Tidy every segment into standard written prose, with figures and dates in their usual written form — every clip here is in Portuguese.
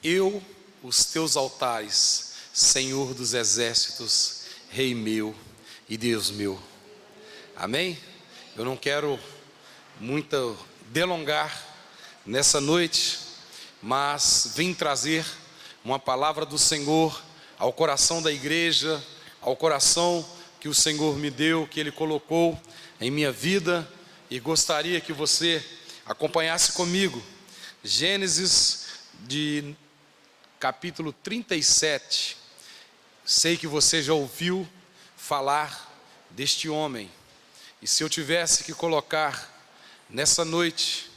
Eu, os teus altares, Senhor dos exércitos, Rei meu e Deus meu. Amém? Eu não quero muito delongar nessa noite, mas vim trazer uma palavra do Senhor ao coração da igreja, ao coração que o Senhor me deu, que Ele colocou em minha vida, e gostaria que você acompanhasse comigo. Gênesis de capítulo 37. Sei que você já ouviu falar deste homem, e se eu tivesse que colocar nessa noite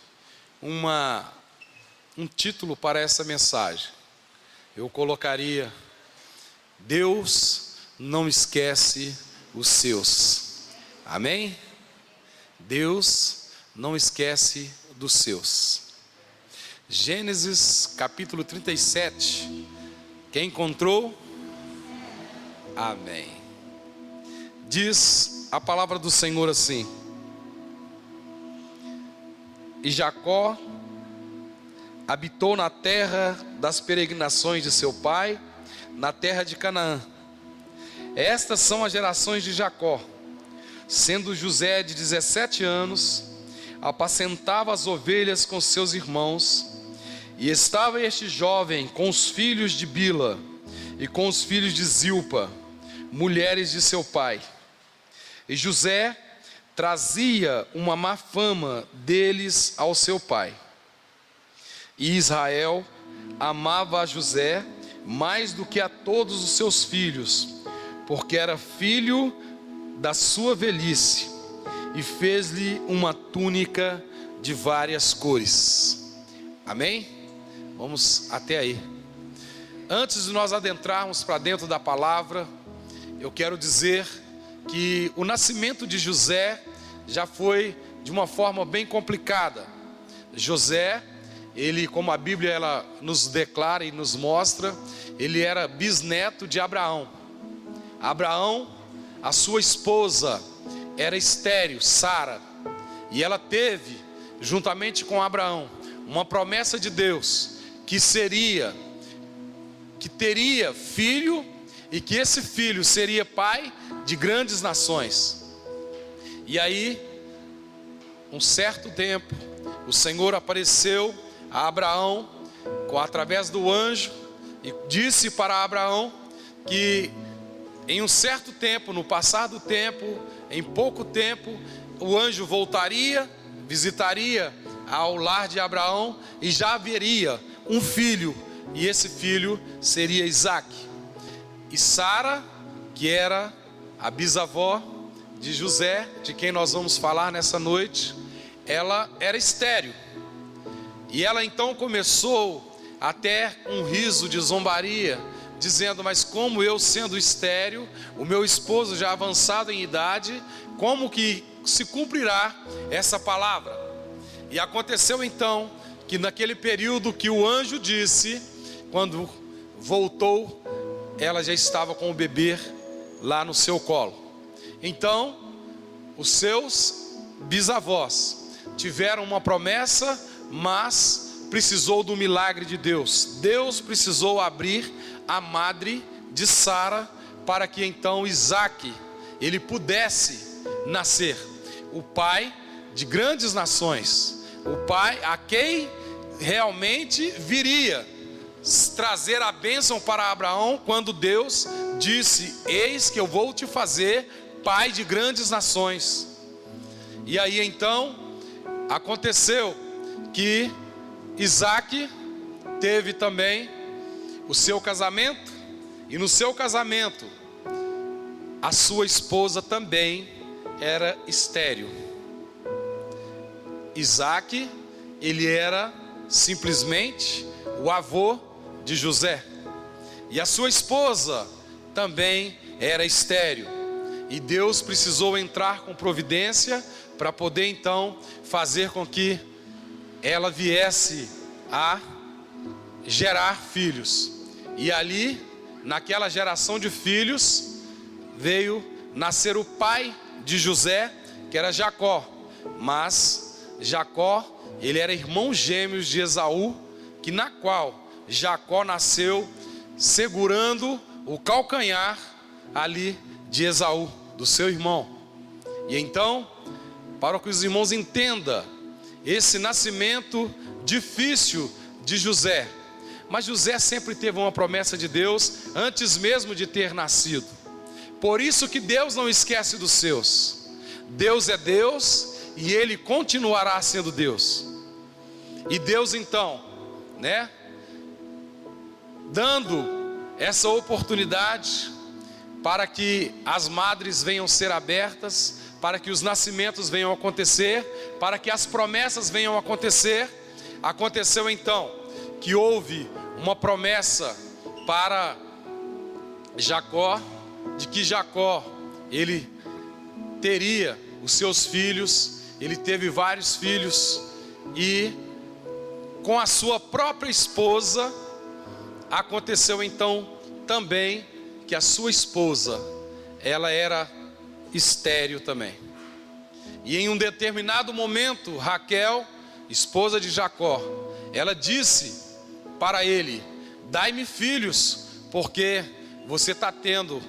um título para essa mensagem, eu colocaria: Deus não esquece os seus. Amém? Deus não esquece dos seus. Gênesis capítulo 37. Quem encontrou? Amém. Diz a palavra do Senhor assim: E Jacó habitou na terra das peregrinações de seu pai, na terra de Canaã. Estas são as gerações de Jacó. Sendo José de 17 anos, apacentava as ovelhas com seus irmãos, e estava este jovem com os filhos de Bila e com os filhos de Zilpa, mulheres de seu pai. E José trazia uma má fama deles ao seu pai. E Israel amava a José mais do que a todos os seus filhos, porque era filho da sua velhice, e fez-lhe uma túnica de várias cores. Amém? Vamos até aí. Antes de nós adentrarmos para dentro da palavra, eu quero dizer que o nascimento de José já foi de uma forma bem complicada. José, ele, como a Bíblia ela nos declara e nos mostra, ele era bisneto de Abraão. Abraão, a sua esposa, era estéril, Sara, e ela teve, juntamente com Abraão, uma promessa de Deus, que teria filho, e que esse filho seria pai de grandes nações. E aí, um certo tempo, o Senhor apareceu a Abraão através do anjo, e disse para Abraão que em um certo tempo, no passar do tempo, em pouco tempo, o anjo voltaria, visitaria ao lar de Abraão, e já haveria um filho, e esse filho seria Isaque. E Sara, que era a bisavó de José, de quem nós vamos falar nessa noite, ela era estéril. E ela então começou até um riso de zombaria, dizendo: mas como eu, sendo estéril, o meu esposo já avançado em idade, como que se cumprirá essa palavra? E aconteceu então que naquele período que o anjo disse, quando voltou, ela já estava com o bebê lá no seu colo. Então, os seus bisavós tiveram uma promessa, mas precisou do milagre de Deus. Deus precisou abrir a madre de Sara, para que então Isaque, ele pudesse nascer, o pai de grandes nações, o pai a quem realmente viria trazer a bênção para Abraão, quando Deus disse: eis que eu vou te fazer pai de grandes nações. E aí então aconteceu que Isaque teve também o seu casamento, e no seu casamento a sua esposa também era estéril. Isaque, ele era simplesmente o avô de José, e a sua esposa também era estéril, e Deus precisou entrar com providência para poder então fazer com que ela viesse a gerar filhos. E ali, naquela geração de filhos, veio nascer o pai de José, que era Jacó. Mas Jacó, ele era irmão gêmeo de Esaú, que na qual Jacó nasceu segurando o calcanhar ali de Esaú, do seu irmão. E então, para que os irmãos entendam esse nascimento difícil de José, mas José sempre teve uma promessa de Deus antes mesmo de ter nascido. Por isso que Deus não esquece dos seus. Deus é Deus e Ele continuará sendo Deus. E Deus então, dando essa oportunidade para que as madres venham ser abertas, para que os nascimentos venham acontecer, para que as promessas venham acontecer. Aconteceu então que houve uma promessa para Jacó, de que Jacó, ele teria os seus filhos. Ele teve vários filhos, e com a sua própria esposa, aconteceu então também que a sua esposa, ela era estéril também. E em um determinado momento, Raquel, esposa de Jacó, ela disse para ele: dai-me filhos, porque você está tendo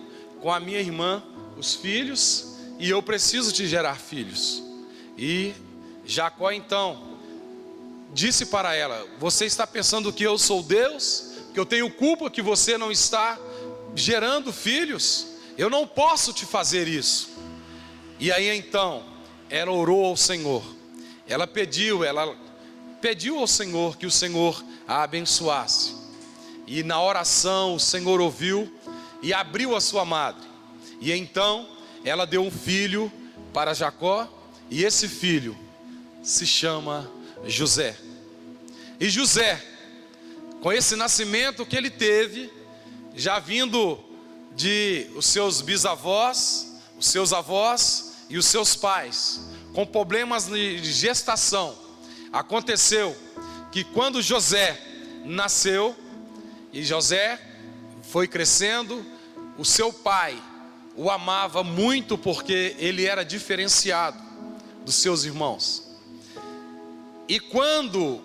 com a minha irmã os filhos, e eu preciso te gerar filhos. E Jacó então disse para ela: você está pensando que eu sou Deus? Que eu tenho culpa que você não está gerando filhos? Eu não posso te fazer isso. E aí então ela orou ao Senhor. Ela pediu ao Senhor que o Senhor a abençoasse. E na oração o Senhor ouviu e abriu a sua madre. E então ela deu um filho para Jacó, e esse filho se chama José. E José, com esse nascimento que ele teve, já vindo de os seus bisavós, os seus avós e os seus pais, com problemas de gestação, aconteceu que quando José nasceu, e José foi crescendo, o seu pai o amava muito, porque ele era diferenciado dos seus irmãos. E quando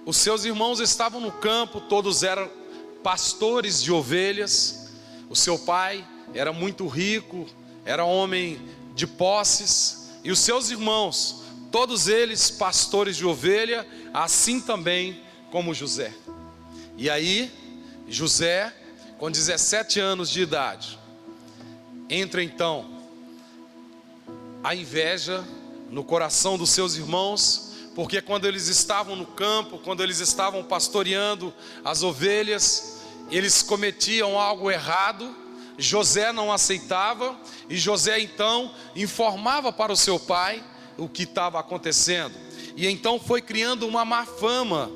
os seus irmãos estavam no campo, todos eram pastores de ovelhas. O seu pai era muito rico, era homem de posses, e os seus irmãos, todos eles pastores de ovelha, assim também como José. E aí, José, com 17 anos de idade, entra então a inveja no coração dos seus irmãos, porque quando eles estavam no campo, quando eles estavam pastoreando as ovelhas, eles cometiam algo errado. José não aceitava, e José então informava para o seu pai o que estava acontecendo. E então foi criando uma má fama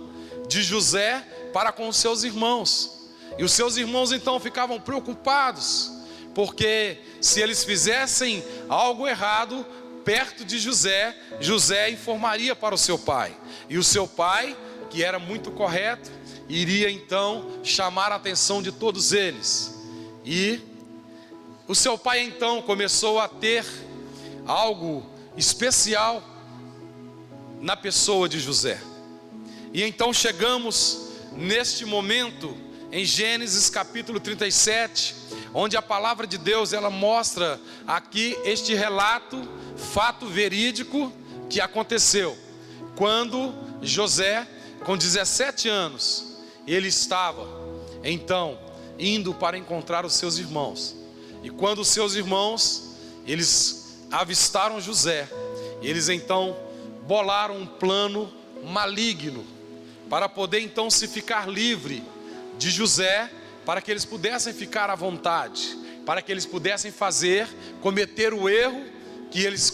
de José para com os seus irmãos. E os seus irmãos então ficavam preocupados, porque se eles fizessem algo errado perto de José, José informaria para o seu pai. E o seu pai, que era muito correto, iria então chamar a atenção de todos eles. E o seu pai então começou a ter algo especial na pessoa de José. E então chegamos neste momento em Gênesis capítulo 37, onde a palavra de Deus ela mostra aqui este relato, fato verídico que aconteceu quando José, com 17 anos, ele estava então indo para encontrar os seus irmãos. E quando os seus irmãos, eles avistaram José, eles então bolaram um plano maligno para poder então se ficar livre de José, para que eles pudessem ficar à vontade, para que eles pudessem cometer o erro que eles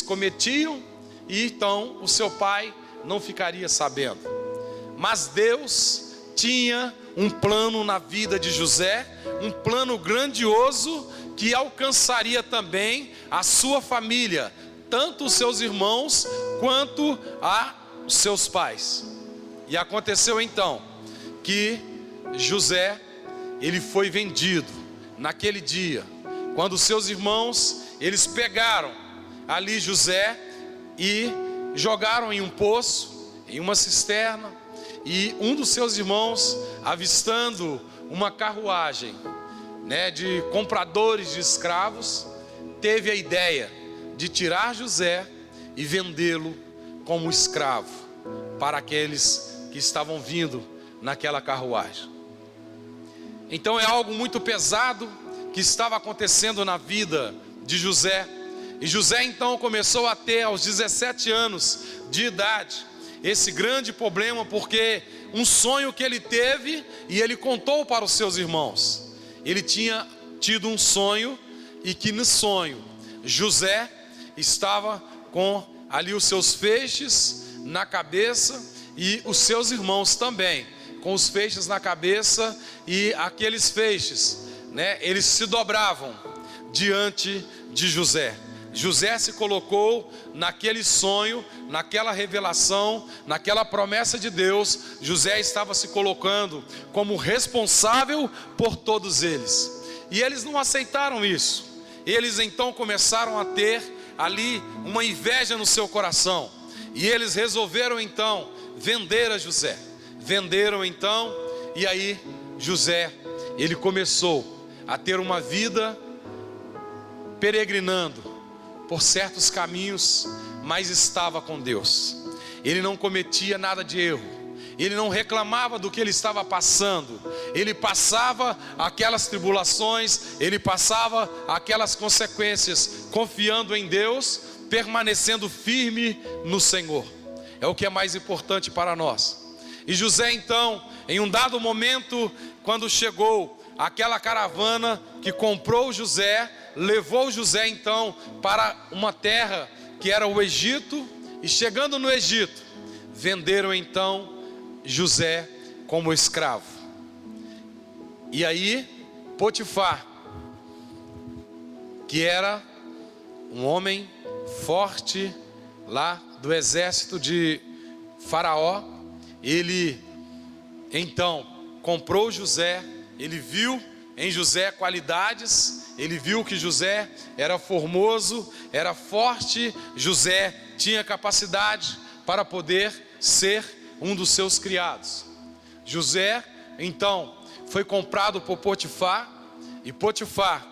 cometiam, e então o seu pai não ficaria sabendo. Mas Deus tinha um plano na vida de José, um plano grandioso que alcançaria também a sua família, tanto os seus irmãos quanto os seus pais. E aconteceu então que José, ele foi vendido naquele dia, quando os seus irmãos, eles pegaram ali José e jogaram em um poço, em uma cisterna. E um dos seus irmãos, avistando uma carruagem, de compradores de escravos, teve a ideia de tirar José e vendê-lo como escravo para aqueles que estavam vindo naquela carruagem. Então é algo muito pesado que estava acontecendo na vida de José. E José então começou a ter, aos 17 anos de idade, esse grande problema, porque um sonho que ele teve e ele contou para os seus irmãos. Ele tinha tido um sonho, e que no sonho José estava com ali os seus feixes na cabeça, e os seus irmãos também com os feixes na cabeça, e aqueles feixes, eles se dobravam diante de José. José se colocou naquele sonho, naquela revelação, naquela promessa de Deus. José estava se colocando como responsável por todos eles. E eles não aceitaram isso. Eles então começaram a ter ali uma inveja no seu coração. E eles resolveram então vender a José. Venderam então, e aí José, ele começou a ter uma vida peregrinando por certos caminhos, mas estava com Deus. Ele não cometia nada de erro, ele não reclamava do que ele estava passando, ele passava aquelas tribulações, ele passava aquelas consequências, confiando em Deus, permanecendo firme no Senhor. É o que é mais importante para nós. E José então, em um dado momento, quando chegou aquela caravana que comprou José, levou José então para uma terra que era o Egito, e chegando no Egito, venderam então José como escravo. E aí Potifar, que era um homem forte lá do exército de Faraó, ele então comprou José. Ele viu em José qualidades, ele viu que José era formoso, era forte, José tinha capacidade para poder ser um dos seus criados. José então foi comprado por Potifar, e Potifar,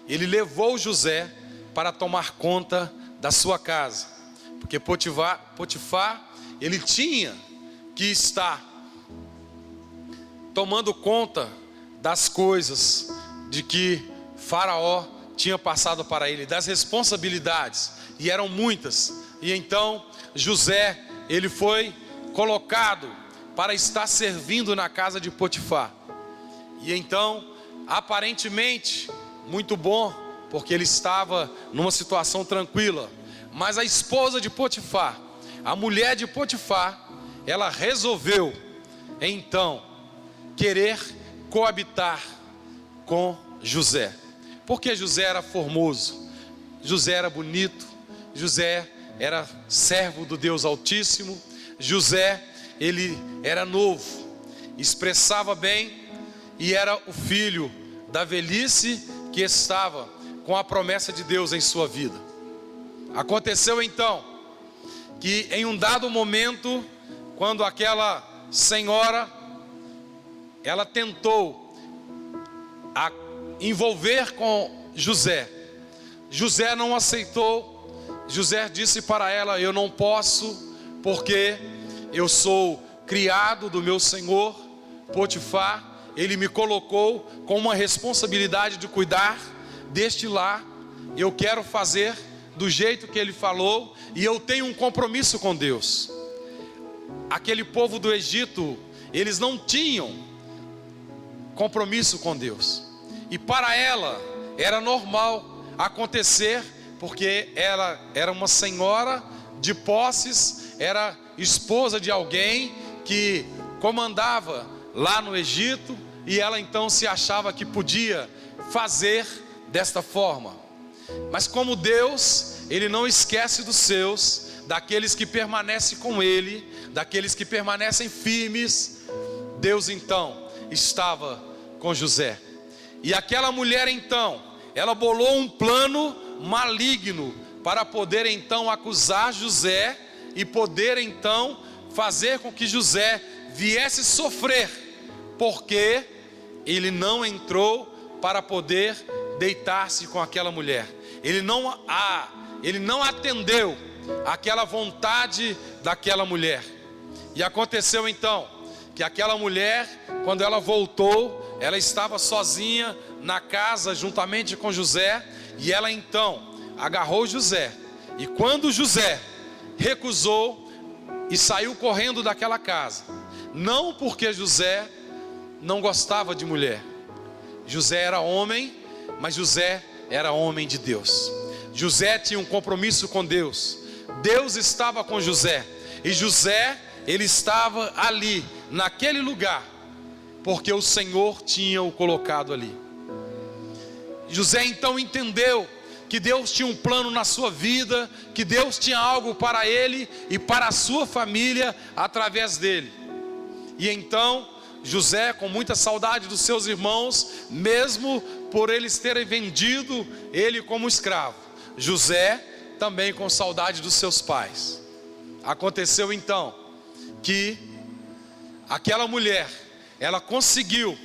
ele levou José para tomar conta da sua casa, porque Potifar, ele tinha que estar tomando conta das coisas de que Faraó tinha passado para ele, das responsabilidades, e eram muitas. E então José, ele foi colocado para estar servindo na casa de Potifar. E então, aparentemente, muito bom, porque ele estava numa situação tranquila. Mas a esposa de Potifar, a mulher de Potifar, ela resolveu então querer coabitar com José, porque José era formoso, José era bonito, José era servo do Deus Altíssimo, José, ele era novo, expressava bem, e era o filho da velhice que estava com a promessa de Deus em sua vida. Aconteceu então que em um dado momento, quando aquela senhora, ela tentou a envolver com José, José não aceitou. José disse para ela: eu não posso, porque eu sou criado do meu senhor Potifar, ele me colocou com uma responsabilidade de cuidar deste lar, eu quero fazer do jeito que ele falou, e eu tenho um compromisso com Deus. Aquele povo do Egito, eles não tinham compromisso com Deus, e para ela era normal acontecer, porque ela era uma senhora de posses, era esposa de alguém que comandava lá no Egito, e ela então se achava que podia fazer desta forma. Mas como Deus, ele não esquece dos seus, daqueles que permanecem com ele, daqueles que permanecem firmes, Deus então estava com José. E aquela mulher então, ela bolou um plano maligno para poder então acusar José, e poder então fazer com que José viesse sofrer, porque ele não entrou para poder deitar-se com aquela mulher. Ele não atendeu àquela vontade daquela mulher. E aconteceu então que aquela mulher, quando ela voltou, ela estava sozinha na casa juntamente com José, e ela então agarrou José, e quando José recusou e saiu correndo daquela casa, não porque José não gostava de mulher, José era homem, mas José era homem de Deus. José tinha um compromisso com Deus, Deus estava com José, e José, ele estava ali, naquele lugar, porque o Senhor tinha o colocado ali. José então entendeu que Deus tinha um plano na sua vida, que Deus tinha algo para ele e para a sua família através dele. E então José, com muita saudade dos seus irmãos, mesmo por eles terem vendido ele como escravo, José também com saudade dos seus pais. Aconteceu então que aquela mulher, ela conseguiu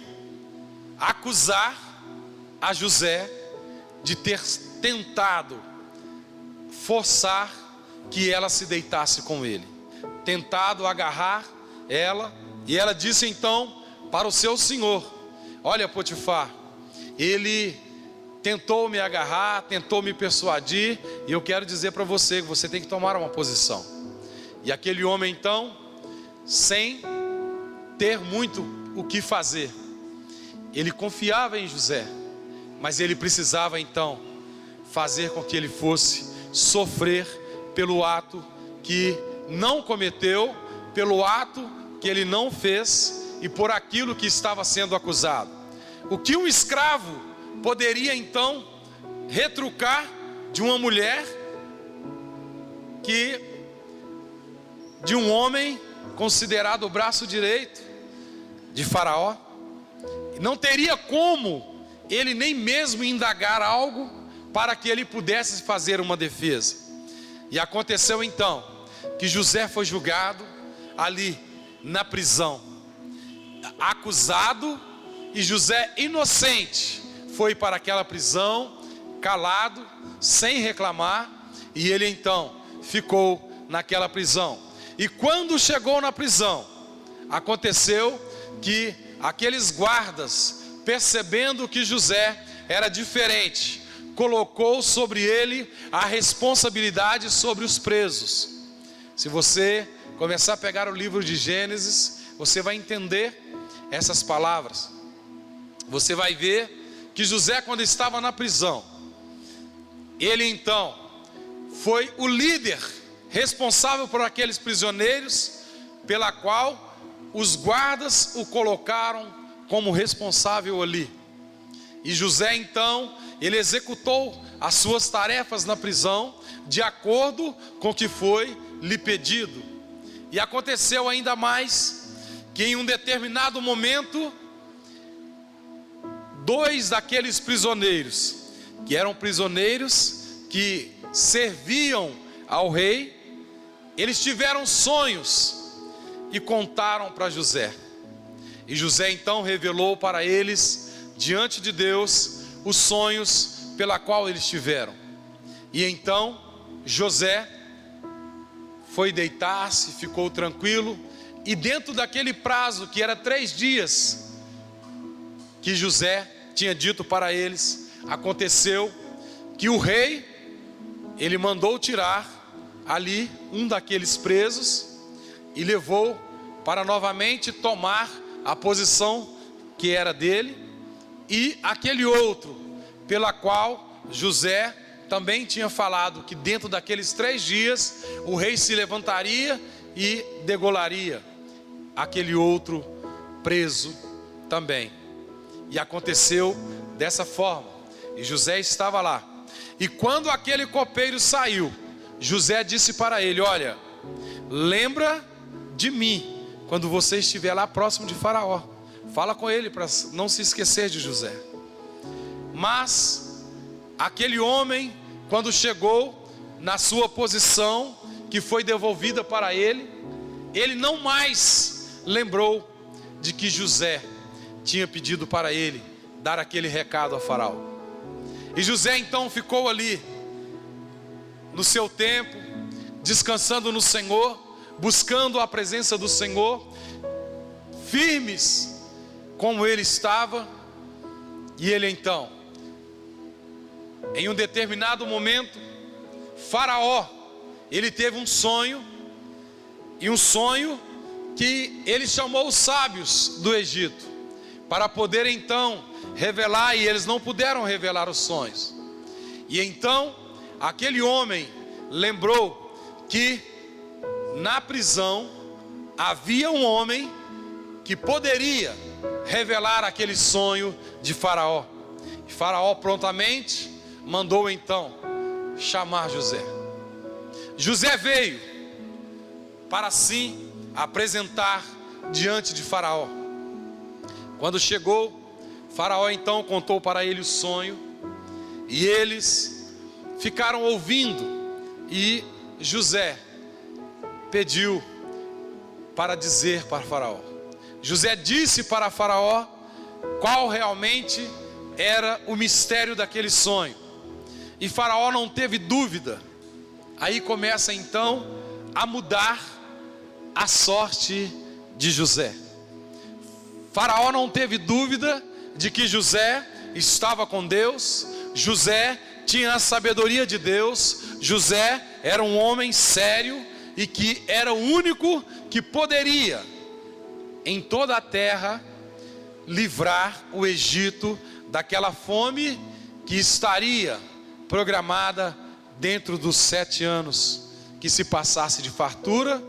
acusar a José de ter tentado forçar que ela se deitasse com ele, tentado agarrar ela, e ela disse então para o seu senhor: olha, Potifar, ele tentou me agarrar, tentou me persuadir, e eu quero dizer para você que você tem que tomar uma posição. E aquele homem então, sem ter muito o que fazer, ele confiava em José, mas ele precisava então fazer com que ele fosse sofrer pelo ato que não cometeu, pelo ato que ele não fez e por aquilo que estava sendo acusado. O que um escravo poderia então retrucar de uma mulher, que de um homem considerado o braço direito de Faraó? Não teria como ele nem mesmo indagar algo para que ele pudesse fazer uma defesa. E aconteceu então que José foi julgado ali na prisão, acusado, e José, inocente, foi para aquela prisão, calado, sem reclamar, e ele então ficou naquela prisão. E quando chegou na prisão, aconteceu que aqueles guardas, percebendo que José era diferente, colocou sobre ele a responsabilidade sobre os presos. Se você começar a pegar o livro de Gênesis, você vai entender essas palavras. Você vai ver que José, quando estava na prisão, ele então foi o líder responsável por aqueles prisioneiros, pela qual os guardas o colocaram como responsável ali. E José então, ele executou as suas tarefas na prisão, de acordo com o que foi lhe pedido. E aconteceu ainda mais, que em um determinado momento, dois daqueles prisioneiros, que eram prisioneiros que serviam ao rei, eles tiveram sonhos e contaram para José. E José então revelou para eles, diante de Deus, os sonhos pela qual eles tiveram. E então José foi deitar-se, ficou tranquilo, e dentro daquele prazo, que era 3 dias, que José tinha dito para eles, aconteceu que o rei, ele mandou tirar ali um daqueles presos e levou para novamente tomar a posição que era dele, e aquele outro pela qual José também tinha falado que dentro daqueles 3 dias o rei se levantaria e degolaria aquele outro preso também. E aconteceu dessa forma, e José estava lá. E quando aquele copeiro saiu, José disse para ele: olha, lembra de mim quando você estiver lá próximo de Faraó. Fala com ele para não se esquecer de José. Mas aquele homem, quando chegou na sua posição que foi devolvida para ele, ele não mais lembrou de que José tinha pedido para ele dar aquele recado a Faraó. E José então ficou ali no seu tempo, descansando no Senhor, buscando a presença do Senhor, firmes como ele estava. E ele então, em um determinado momento, Faraó, ele teve um sonho, e um sonho que ele chamou os sábios do Egito, para poder então revelar, e eles não puderam revelar os sonhos. E então, aquele homem lembrou que na prisão havia um homem que poderia revelar aquele sonho de Faraó. E Faraó prontamente mandou então chamar José. José veio para assim apresentar diante de Faraó. Quando chegou, Faraó então contou para ele o sonho, e eles ficaram ouvindo, e José pediu para dizer para Faraó. José disse para Faraó qual realmente era o mistério daquele sonho, e Faraó não teve dúvida. Aí começa então a mudar a sorte de José. Faraó não teve dúvida de que José estava com Deus, José tinha a sabedoria de Deus, José era um homem sério e que era o único que poderia em toda a terra livrar o Egito daquela fome que estaria programada dentro dos 7 anos que se passasse de fartura,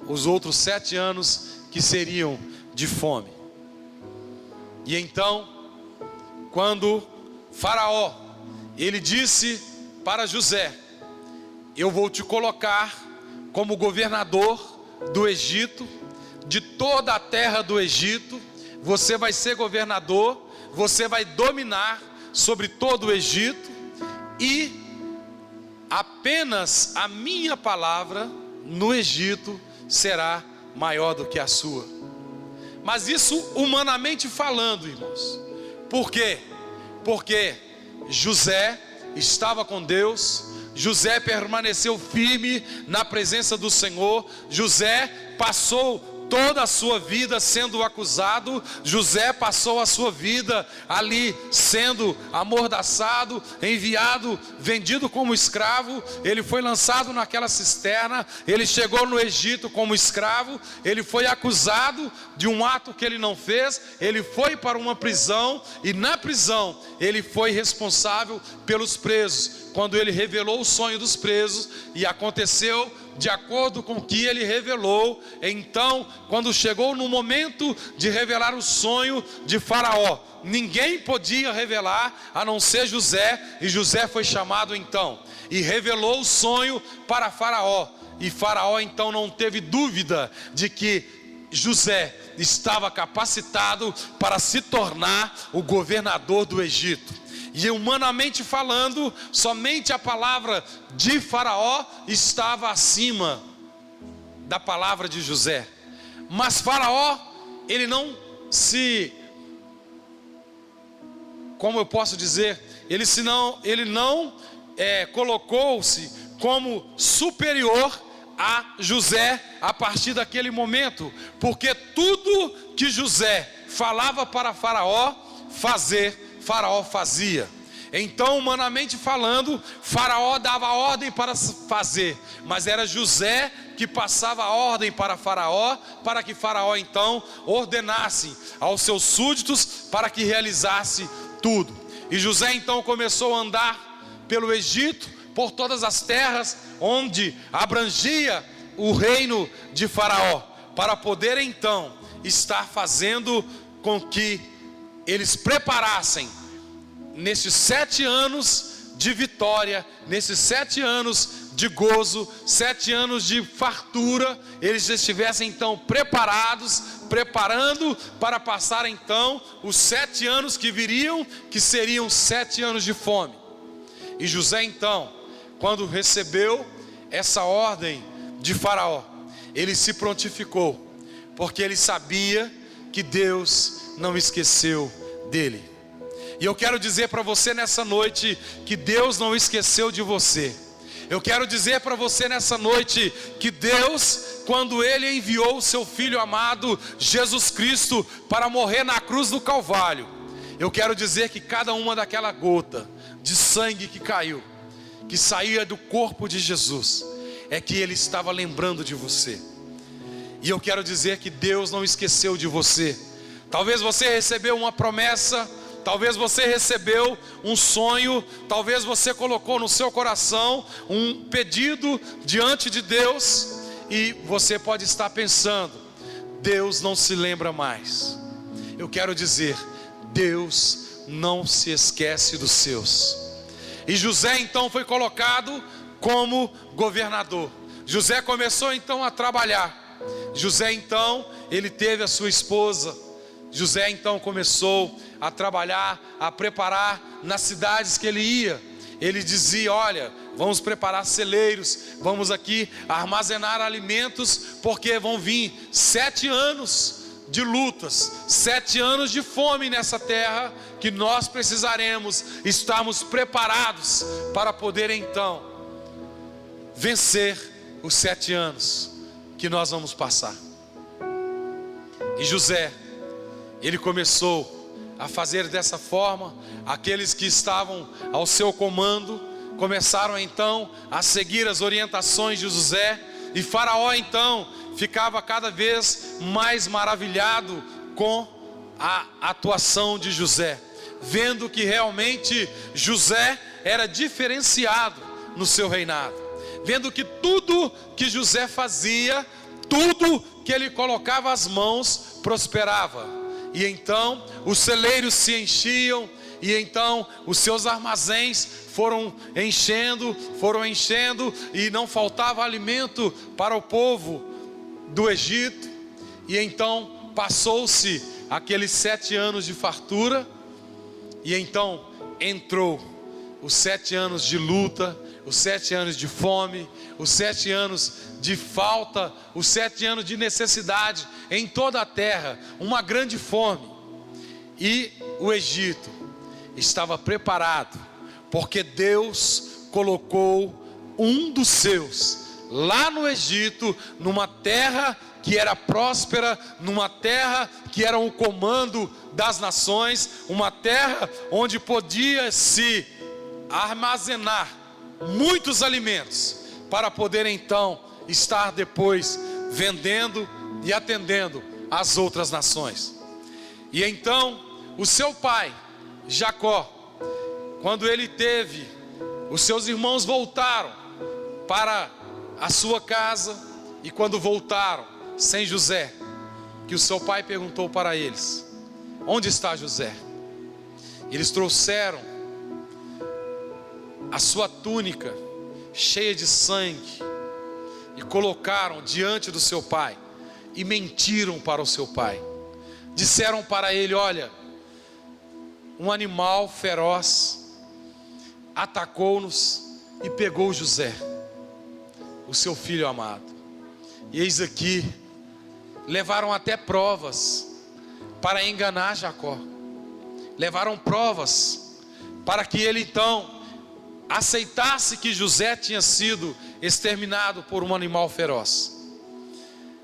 os outros 7 anos que seriam de fome. E então, quando Faraó, ele disse para José: eu vou te colocar como governador do Egito, de toda a terra do Egito, você vai ser governador, você vai dominar sobre todo o Egito, e apenas a minha palavra no Egito será maior do que a sua. Mas isso humanamente falando, irmãos. Por quê? Porque José estava com Deus, José permaneceu firme na presença do Senhor, José passou toda a sua vida sendo acusado, José passou a sua vida ali sendo amordaçado, enviado, vendido como escravo. Ele foi lançado naquela cisterna, ele chegou no Egito como escravo, ele foi acusado de um ato que ele não fez, ele foi para uma prisão, e na prisão ele foi responsável pelos presos, quando ele revelou o sonho dos presos, e aconteceu de acordo com o que ele revelou. Então, quando chegou no momento de revelar o sonho de Faraó, ninguém podia revelar a não ser José, e José foi chamado então, e revelou o sonho para Faraó, e Faraó então não teve dúvida de que José estava capacitado para se tornar o governador do Egito. E humanamente falando, somente a palavra de Faraó estava acima da palavra de José. Mas Faraó, ele não se, como eu posso dizer, ele não colocou-se como superior a José a partir daquele momento, porque tudo que José falava para Faraó fazer, Faraó fazia. Então, humanamente falando, Faraó dava ordem para fazer, mas era José que passava a ordem para Faraó, para que Faraó então ordenasse aos seus súditos para que realizasse tudo. E José então começou a andar pelo Egito, por todas as terras onde abrangia o reino de Faraó, para poder então estar fazendo com que eles preparassem nesses 7 anos de vitória, nesses 7 anos de gozo, 7 anos de fartura, eles estivessem então preparando para passar então os 7 anos que viriam, que seriam 7 anos de fome. E José então, quando recebeu essa ordem de Faraó, ele se prontificou porque ele sabia que Deus não esqueceu dele. E eu quero dizer para você nessa noite que Deus não esqueceu de você. Eu quero dizer para você nessa noite que Deus, quando Ele enviou o seu Filho amado, Jesus Cristo, para morrer na cruz do Calvário, eu quero dizer que cada uma daquela gota de sangue que caiu, que saía do corpo de Jesus, é que Ele estava lembrando de você. E eu quero dizer que Deus não esqueceu de você. Talvez você recebeu uma promessa, talvez você recebeu um sonho, talvez você colocou no seu coração um pedido diante de Deus, e você pode estar pensando: Deus não se lembra mais. Eu quero dizer, Deus não se esquece dos seus. E José então foi colocado como governador. José começou então a trabalhar. José então, ele teve a sua esposa. José então começou a trabalhar, a preparar nas cidades que ele ia. Ele dizia: olha, vamos preparar celeiros, vamos aqui armazenar alimentos, porque vão vir 7 anos de lutas, 7 anos de fome nessa terra, que nós precisaremos estarmos preparados para poder então vencer os 7 anos que nós vamos passar. E José, ele começou a fazer dessa forma. Aqueles que estavam ao seu comando começaram então a seguir as orientações de José, e Faraó então ficava cada vez mais maravilhado com a atuação de José, vendo que realmente José era diferenciado no seu reinado, vendo que tudo que José fazia, tudo que ele colocava as mãos, prosperava. E então os celeiros se enchiam, e então os seus armazéns foram enchendo, e não faltava alimento para o povo do Egito. E então passou-se aqueles 7 anos de fartura, e então entrou os 7 anos de luta, os 7 anos de fome, os 7 anos de falta, os 7 anos de necessidade em toda a terra, uma grande fome. E o Egito estava preparado, porque Deus colocou um dos seus lá no Egito, numa terra que era próspera, numa terra que era o comando das nações, uma terra onde podia se armazenar muitos alimentos, para poder então estar depois vendendo e atendendo as outras nações. E então o seu pai Jacó, quando ele teve, os seus irmãos voltaram para a sua casa, e quando voltaram sem José, que o seu pai perguntou para eles: onde está José? Eles trouxeram a sua túnica cheia de sangue e colocaram diante do seu pai, e mentiram para o seu pai. Disseram para ele: olha, um animal feroz atacou-nos e pegou José, o seu filho amado. E eis aqui, levaram até provas para enganar Jacó. Levaram provas para que ele então aceitasse que José tinha sido exterminado por um animal feroz.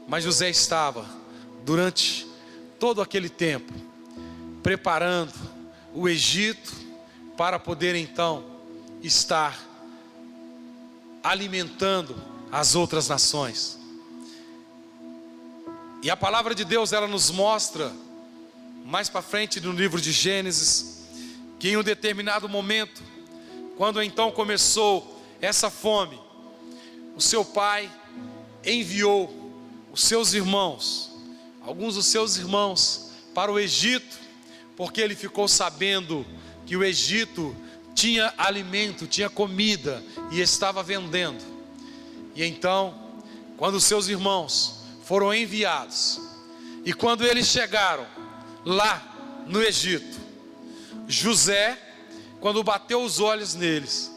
Mas José estava, durante todo aquele tempo, preparando o Egito para poder então estar alimentando as outras nações. E a palavra de Deus, ela nos mostra mais para frente no livro de Gênesis, que em um determinado momento, quando então começou essa fome, o seu pai enviou os seus irmãos, alguns dos seus irmãos, para o Egito, porque ele ficou sabendo que o Egito tinha alimento, tinha comida, e estava vendendo. E então, quando os seus irmãos foram enviados, e quando eles chegaram lá no Egito, José, quando bateu os olhos neles,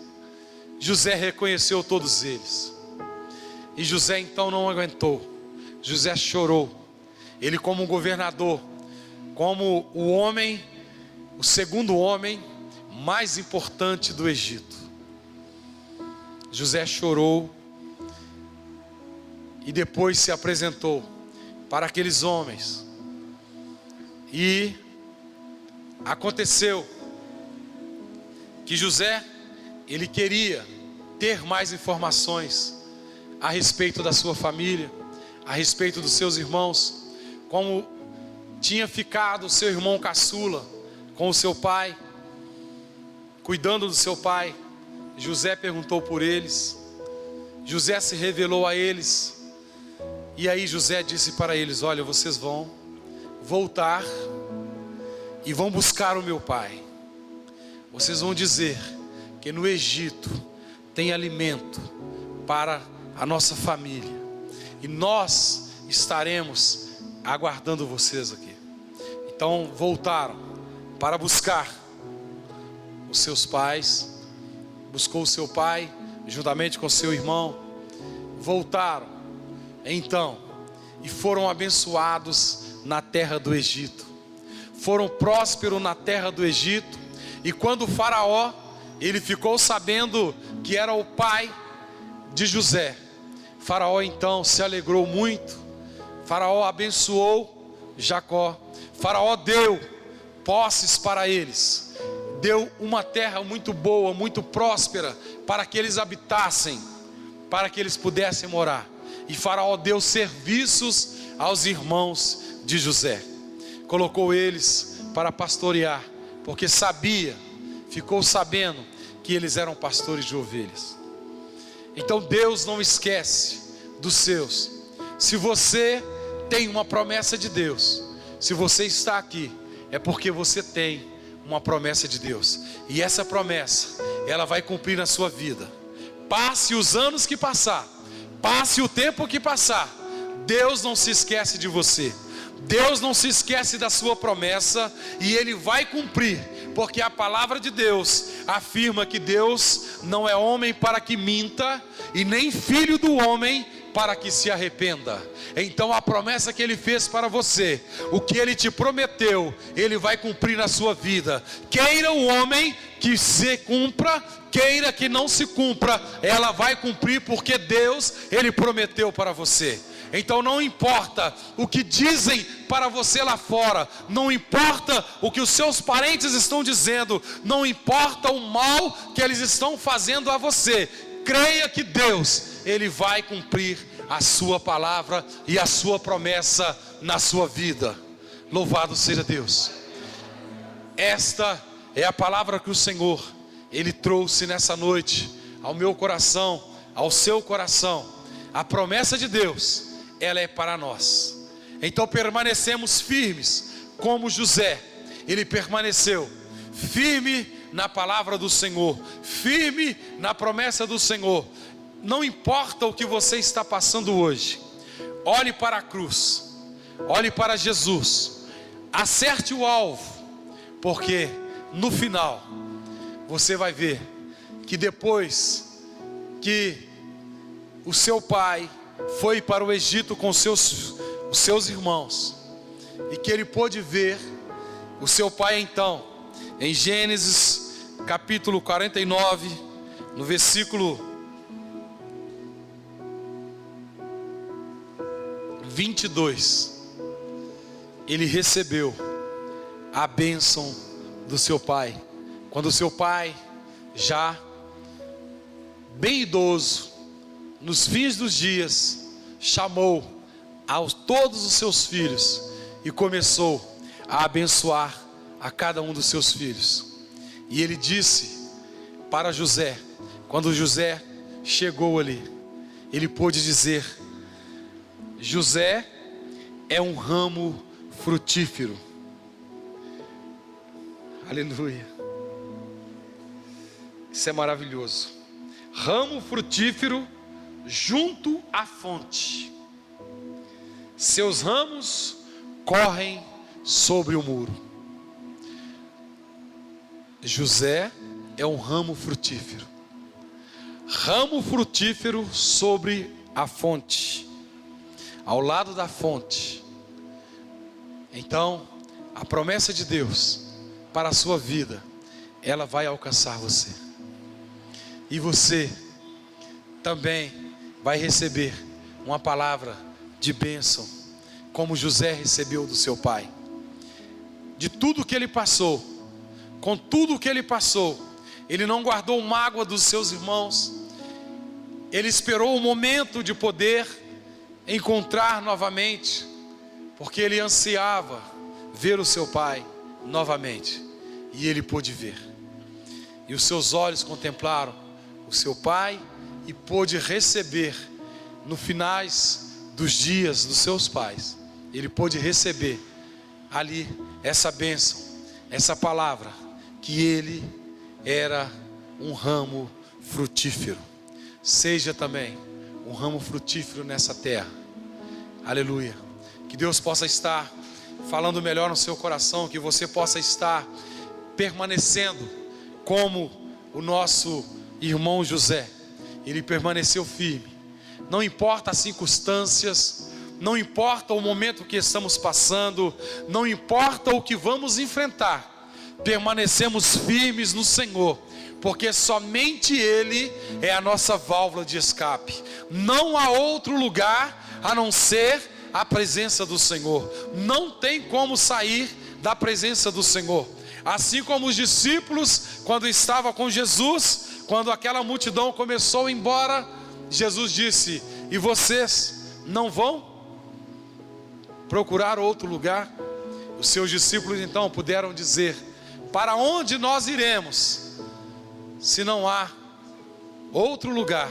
José reconheceu todos eles. E José então não aguentou. José chorou. ele como um governador, como o segundo homem mais importante do Egito. José chorou e depois se apresentou para aqueles homens. E aconteceu que José, ele queria ter mais informações a respeito da sua família, a respeito dos seus irmãos, como tinha ficado o seu irmão caçula com o seu pai, cuidando do seu pai. José perguntou por eles, José se revelou a eles, e aí José disse para eles: olha, vocês vão voltar e vão buscar o meu pai. Vocês vão dizer que no Egito tem alimento para a nossa família, e nós estaremos aguardando vocês aqui. Então voltaram para buscar os seus pais, buscou o seu pai juntamente com seu irmão, voltaram então e foram abençoados na terra do Egito, foram prósperos na terra do Egito. E quando o faraó, ele ficou sabendo que era o pai de José, faraó então se alegrou muito. Faraó abençoou Jacó, faraó deu posses para eles, deu uma terra muito boa, muito próspera, para que eles habitassem, para que eles pudessem morar. E faraó deu serviços aos irmãos de José, colocou eles para pastorear, porque ficou sabendo que eles eram pastores de ovelhas. Então Deus não esquece dos seus. Se você tem uma promessa de Deus, se você está aqui, é porque você tem uma promessa de Deus, e essa promessa, ela vai cumprir na sua vida. Passe os anos que passar, passe o tempo que passar, Deus não se esquece de você, Deus não se esquece da sua promessa, e Ele vai cumprir, porque a palavra de Deus afirma que Deus não é homem para que minta, e nem filho do homem para que se arrependa. Então a promessa que Ele fez para você, o que Ele te prometeu, Ele vai cumprir na sua vida. Queira o homem que se cumpra, queira que não se cumpra, ela vai cumprir, porque Deus, Ele prometeu para você. Então não importa o que dizem para você lá fora, não importa o que os seus parentes estão dizendo, não importa o mal que eles estão fazendo a você, creia que Deus, Ele vai cumprir a sua palavra e a sua promessa na sua vida. Louvado seja Deus. Esta é a palavra que o Senhor, Ele trouxe nessa noite ao meu coração, ao seu coração. A promessa de Deus, ela é para nós. Então permanecemos firmes, como José. Ele permaneceu firme na palavra do Senhor, firme na promessa do Senhor. Não importa o que você está passando hoje, olhe para a cruz, olhe para Jesus, acerte o alvo, porque no final você vai ver que depois que o seu pai foi para o Egito com os seus irmãos, e que ele pôde ver o seu pai então, em Gênesis capítulo 49, no versículo 22, ele recebeu a bênção do seu pai, quando o seu pai, já bem idoso, nos fins dos dias, chamou a todos os seus filhos e começou a abençoar a cada um dos seus filhos. E ele disse para José, quando José chegou ali, ele pôde dizer: José é um ramo frutífero. Aleluia. Isso é maravilhoso. Ramo frutífero junto à fonte. Seus ramos correm sobre o muro. José é um ramo frutífero. Ramo frutífero sobre a fonte. Ao lado da fonte, então a promessa de Deus para a sua vida, ela vai alcançar você. E você também vai receber uma palavra de bênção, como José recebeu do seu pai. De tudo que ele passou, com tudo que ele passou, ele não guardou mágoa dos seus irmãos. Ele esperou o momento de poder encontrar novamente, porque ele ansiava ver o seu pai novamente. E ele pôde ver. E os seus olhos contemplaram o seu pai e pôde receber no finais dos dias dos seus pais. Ele pôde receber ali essa bênção, essa palavra, que ele era um ramo frutífero. Seja também um ramo frutífero nessa terra. Aleluia. Que Deus possa estar falando melhor no seu coração, que você possa estar permanecendo como o nosso irmão José. Ele permaneceu firme. Não importa as circunstâncias, não importa o momento que estamos passando, não importa o que vamos enfrentar, permanecemos firmes no Senhor, porque somente Ele é a nossa válvula de escape. Não há outro lugar a não ser a presença do Senhor. Não tem como sair da presença do Senhor. Assim como os discípulos, quando estavam com Jesus, quando aquela multidão começou a ir embora, Jesus disse: e vocês não vão procurar outro lugar? Os seus discípulos então puderam dizer: para onde nós iremos, se não há outro lugar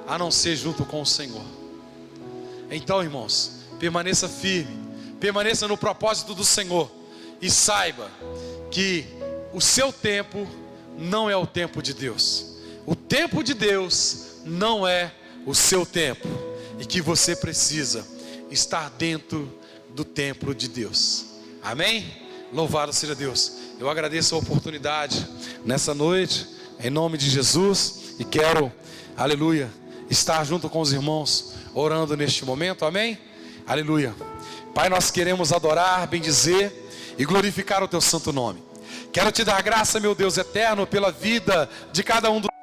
a não ser junto com o Senhor? Então, irmãos, permaneça firme, permaneça no propósito do Senhor, e saiba que o seu tempo não é o tempo de Deus. O tempo de Deus não é o seu tempo, e que você precisa estar dentro do templo de Deus. Amém? Louvado seja Deus. Eu agradeço a oportunidade nessa noite, em nome de Jesus, e quero, aleluia, estar junto com os irmãos, orando neste momento. Amém? Aleluia. Pai, nós queremos adorar, bendizer e glorificar o teu santo nome. Quero te dar graça, meu Deus eterno, pela vida de cada um dos